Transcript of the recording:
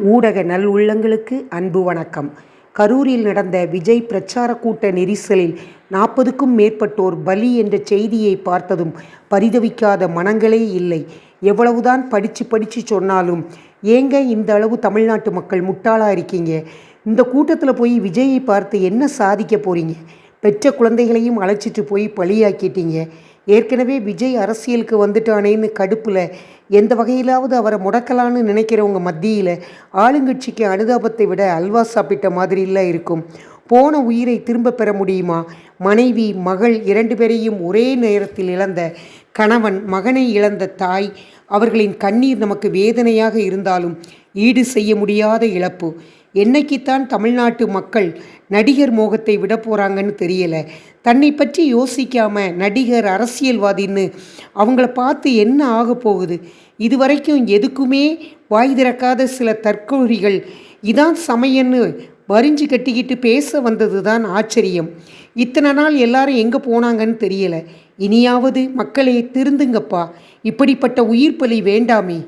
ஊடக நல்லுள்ளங்களுக்கு அன்பு வணக்கம். கரூரில் நடந்த விஜய் பிரச்சார கூட்ட நெரிசலில் 40க்கும் மேற்பட்டோர் பலி என்ற செய்தியை பார்த்ததும் பரிதவிக்காத மனங்களே இல்லை. எவ்வளவுதான் படித்து சொன்னாலும் ஏங்க இந்த அளவு தமிழ்நாட்டு மக்கள் முட்டாளாக இருக்கீங்க? இந்த கூட்டத்தில் போய் விஜயை பார்த்து என்ன சாதிக்க போகிறீங்க? பெற்ற குழந்தைகளையும் அழைச்சிட்டு போய் பலியாக்கிட்டீங்க. ஏற்கனவே விஜய் அரசியலுக்கு வந்துட்டானேன்னு கடுப்பில் எந்த வகையிலாவது அவரை முடக்கலான்னு நினைக்கிறவங்க மத்தியில் ஆளுங்கட்சிக்கு அனுதாபத்தை விட அல்வா சாப்பிட்ட மாதிரிலாம் இருக்கும். போன உயிரை திரும்ப பெற முடியுமா? மனைவி மகள் 2 பேரையும் ஒரே நேரத்தில் இழந்த கணவன், மகனை இழந்த தாய், அவர்களின் கண்ணீர் நமக்கு வேதனையாக இருந்தாலும் ஈடு செய்ய முடியாத இழப்பு. என்னைக்குத்தான் தமிழ்நாட்டு மக்கள் நடிகர் மோகத்தை விட போகிறாங்கன்னு தெரியலை. தன்னை பற்றி யோசிக்காம நடிகர், அரசியல்வாதின்னு அவங்கள பார்த்து என்ன ஆக போகுது? இதுவரைக்கும் எதுக்குமே வாய் திறக்காத சில தற்கொலைகள் இதான் சமயன்னு வரிஞ்சு கட்டிக்கிட்டு பேச வந்தது தான் ஆச்சரியம். இத்தனை நாள் எல்லாரும் எங்கே போனாங்கன்னு தெரியலை. இனியாவது மக்களே திருந்துங்கப்பா, இப்படிப்பட்ட உயிர் பலி வேண்டாமே.